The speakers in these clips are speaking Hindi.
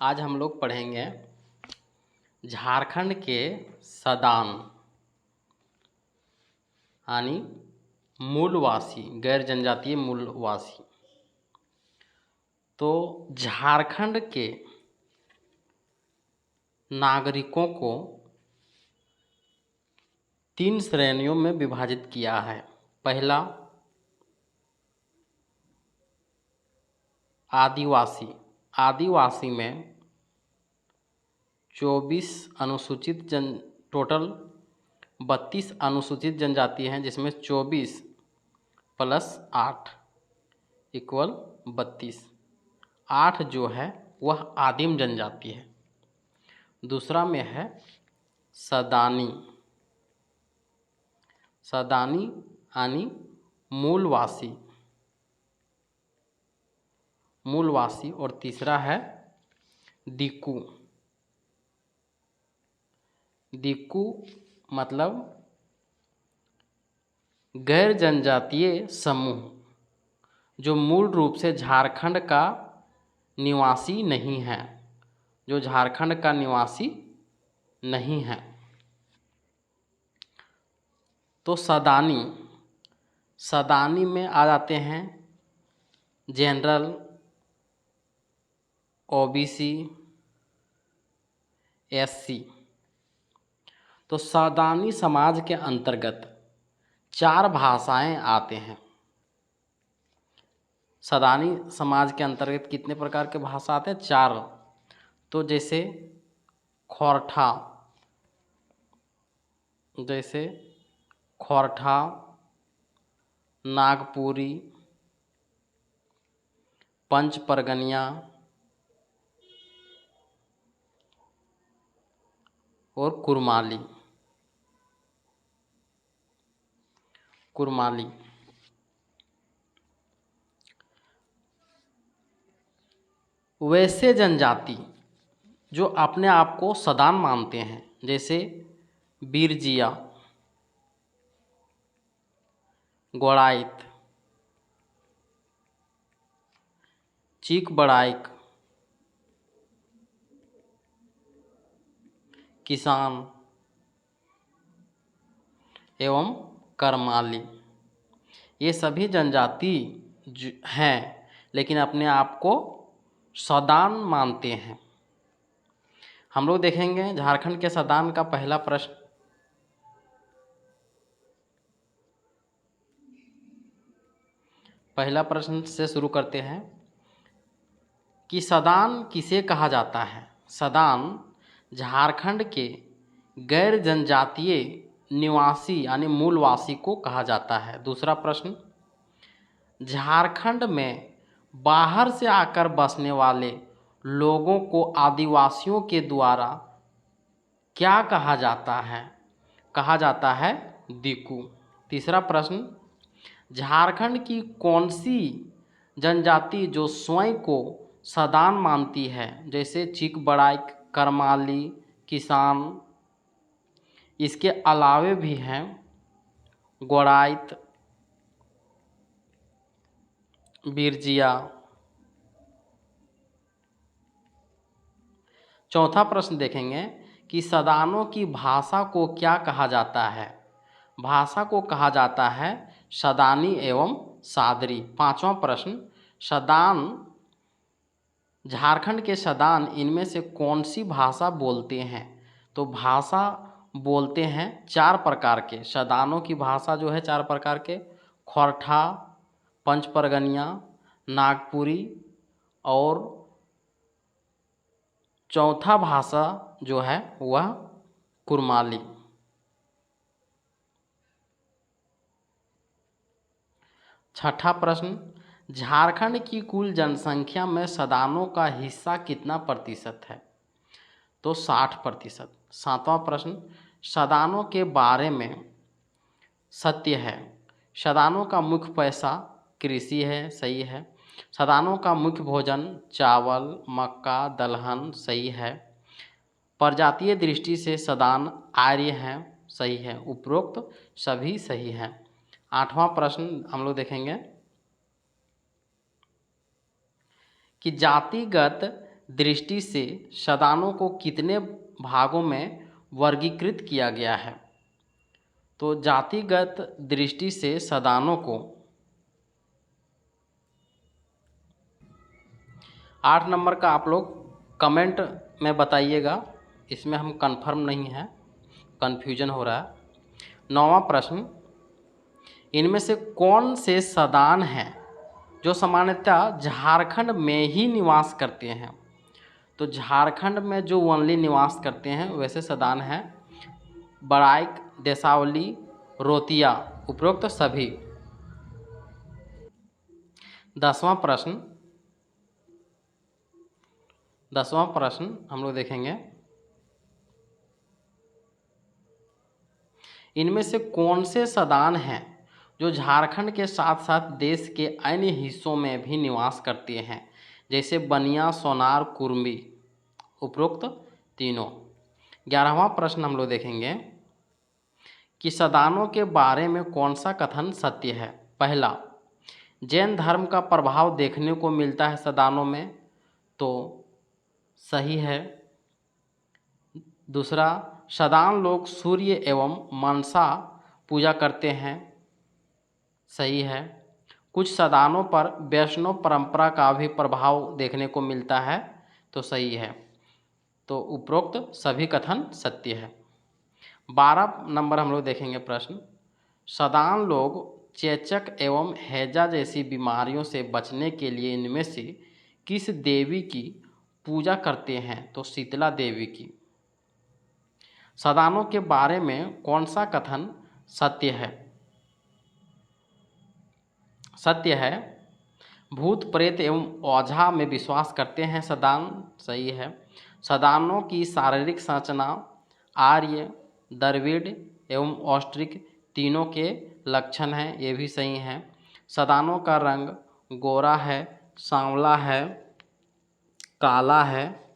आज हम लोग पढ़ेंगे झारखंड के सदान यानी मूलवासी, गैर जनजातीय मूलवासी। तो झारखंड के नागरिकों को 3 श्रेणियों में विभाजित किया है। पहला आदिवासी। आदिवासी में 24 अनुसूचित टोटल 32 अनुसूचित जनजाति हैं, जिसमें 24 + 8 = 32। 8 जो है वह आदिम जनजाति है। दूसरा में है सदानी। सदानी यानी मूलवासी। और तीसरा है दिक्कू। दिक्कू मतलब गैर जनजातीय समूह, जो मूल रूप से झारखंड का निवासी नहीं है, जो झारखंड का निवासी नहीं है। तो सदानी में आ जाते हैं जनरल, ओबीसी, एससी। तो सदानी समाज के अंतर्गत 4 भाषाएं आते हैं। सदानी समाज के अंतर्गत कितने प्रकार के भाषा आते हैं? 4। तो जैसे खोरठा, नागपुरी, पंच परगनिया और कुरमाली। वैसे जनजाति जो अपने आप को सदान मानते हैं, जैसे बिरजिया, गोड़ाइत, चीक-बड़ाइक, किसान एवं करमाली, ये सभी जनजाति हैं, लेकिन अपने आप को सदान मानते हैं। हम लोग देखेंगे झारखंड के सदान का पहला प्रश्न। पहला प्रश्न से शुरू करते हैं कि सदान किसे कहा जाता है? सदान झारखंड के गैर जनजातीय निवासी यानी मूलवासी को कहा जाता है। दूसरा प्रश्न, झारखंड में बाहर से आकर बसने वाले लोगों को आदिवासियों के द्वारा क्या कहा जाता है? कहा जाता है दिक्कू। तीसरा प्रश्न, झारखंड की कौन सी जनजाति जो स्वयं को सदान मानती है, जैसे चीक-बड़ाइक, करमाली, किसान, इसके अलावे भी हैं गोड़ाइत, बिरजिया। चौथा प्रश्न देखेंगे कि सदानों की भाषा को क्या कहा जाता है? भाषा को कहा जाता है सदानी एवं सादरी। पांचवा प्रश्न, सदान, झारखंड के सदान इनमें से कौन सी भाषा बोलते हैं? तो भाषा बोलते हैं 4 प्रकार के। सदानों की भाषा जो है 4 प्रकार के, खोरठा, पंच परगनिया, नागपुरी और चौथा भाषा जो है वह कुरमाली। छठा प्रश्न, झारखंड की कुल जनसंख्या में सदानों का हिस्सा कितना प्रतिशत है? तो 60%। सातवां प्रश्न, सदानों के बारे में सत्य है। सदानों का मुख्य पैसा कृषि है, सही है। सदानों का मुख्य भोजन चावल, मक्का, दलहन, सही है। प्रजातीय दृष्टि से सदान आर्य हैं, सही है। उपरोक्त सभी सही हैं। आठवां प्रश्न हम लोग देखेंगे कि जातिगत दृष्टि से सदानों को कितने भागों में वर्गीकृत किया गया है? तो जातिगत दृष्टि से सदानों को 8 नंबर का आप लोग कमेंट में बताइएगा, इसमें हम कंफर्म नहीं है, कन्फ्यूजन हो रहा है। 9वां प्रश्न, इनमें से कौन से सदान हैं जो सामान्यतः झारखंड में ही निवास करते हैं? तो झारखंड में जो ओनली निवास करते हैं वैसे सदान हैं बड़ाइक, देसावली, रोतिया, उपरोक्त सभी। 10वां प्रश्न हम लोग देखेंगे, इनमें से कौन से सदान हैं जो झारखंड के साथ साथ देश के अन्य हिस्सों में भी निवास करते हैं, जैसे बनिया, सोनार, कुर्मी, उपरोक्त तीनों। 11वां प्रश्न हम लोग देखेंगे कि सदानों के बारे में कौन सा कथन सत्य है? पहला, जैन धर्म का प्रभाव देखने को मिलता है सदानों में, तो सही है। दूसरा, सदान लोग सूर्य एवं मनसा पूजा करते हैं, सही है। कुछ सदानों पर वैष्णव परंपरा का भी प्रभाव देखने को मिलता है, तो सही है। तो उपरोक्त सभी कथन सत्य है। 12 नंबर हम लोग देखेंगे प्रश्न, सदान लोग चेचक एवं हैजा जैसी बीमारियों से बचने के लिए इनमें से किस देवी की पूजा करते हैं? तो शीतला देवी की। सदानों के बारे में कौन सा कथन सत्य है? सत्य है। भूत प्रेत एवं ओझा में विश्वास करते हैं सदान, सही है। सदानों की शारीरिक संरचना आर्य, द्रविड़ एवं ऑस्ट्रिक तीनों के लक्षण हैं, ये भी सही हैं। सदानों का रंग गोरा है, सांवला है, काला है,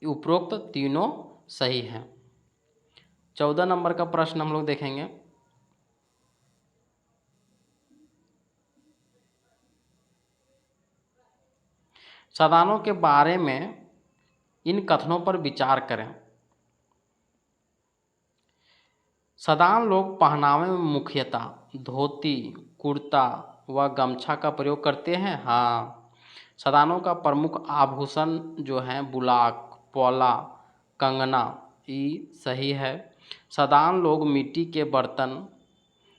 उपरोक्त तीनों सही हैं। 14 नंबर का प्रश्न हम लोग देखेंगे, सदानों के बारे में इन कथनों पर विचार करें। सदान लोग पहनावे में मुख्यतः धोती, कुर्ता व गमछा का प्रयोग करते हैं। हाँ, सदानों का प्रमुख आभूषण जो है बुलाक, पौला, कंगना, ये सही है। सदान लोग मिट्टी के बर्तन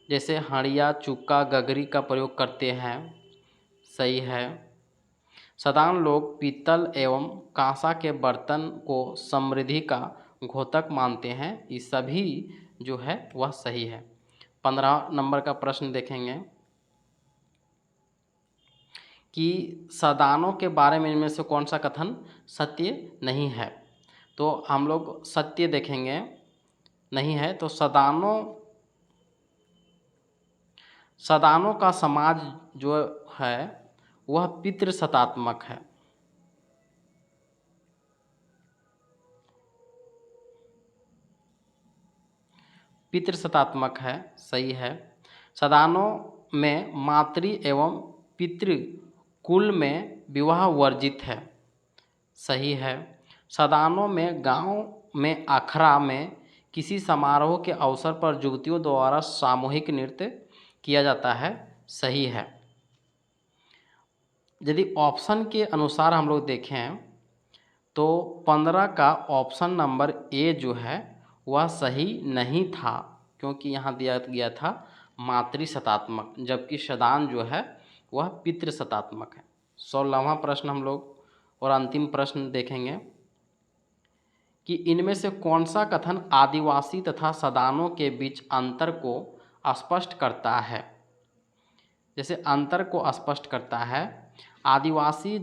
जैसे हंडिया, चुक्का, गगरी का प्रयोग करते हैं, सही है। सदान लोग पीतल एवं कांसा के बर्तन को समृद्धि का घोतक मानते हैं, ये सभी जो है वह सही है। 15 नंबर का प्रश्न देखेंगे कि सदानों के बारे में इनमें से कौन सा कथन सत्य नहीं है? तो हम लोग सत्य देखेंगे, नहीं है। तो सदानों का समाज जो है वह पितृसत्तात्मक है, पितृसत्तात्मक है, सही है। सदानों में मातृ एवं पितृ कुल में विवाह वर्जित है, सही है। सदानों में गांव में अखड़ा में किसी समारोह के अवसर पर युवतियों द्वारा सामूहिक नृत्य किया जाता है, सही है। यदि ऑप्शन के अनुसार हम लोग देखें तो 15 का ऑप्शन नंबर ए जो है वह सही नहीं था, क्योंकि यहाँ दिया गया था मातृसत्तात्मक, जबकि सदान जो है वह पितृसत्तात्मक है। 16वां प्रश्न हम लोग और अंतिम प्रश्न देखेंगे कि इनमें से कौन सा कथन आदिवासी तथा सदानों के बीच अंतर को स्पष्ट करता है? जैसे अंतर को स्पष्ट करता है, आदिवासी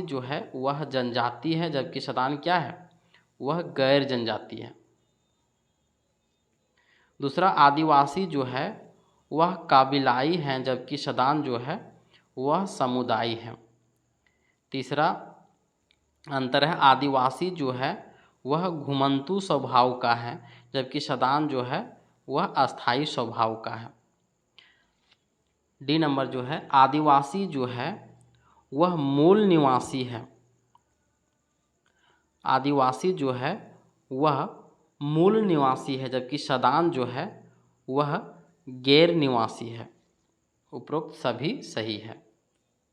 जो है वह जनजाति है, जबकि सदान क्या है, वह गैर जनजाति है। दूसरा, आदिवासी जो है वह काबिलाई हैं, जबकि सदान जो है वह समुदायी है। तीसरा अंतर है, आदिवासी जो है वह घुमंतू स्वभाव का है, जबकि सदान जो है वह अस्थायी स्वभाव का है। डी नंबर जो है, आदिवासी जो है वह मूल निवासी है। आदिवासी जो है वह मूल निवासी है, जबकि सदान जो है वह गैर निवासी है। उपरोक्त सभी सही है।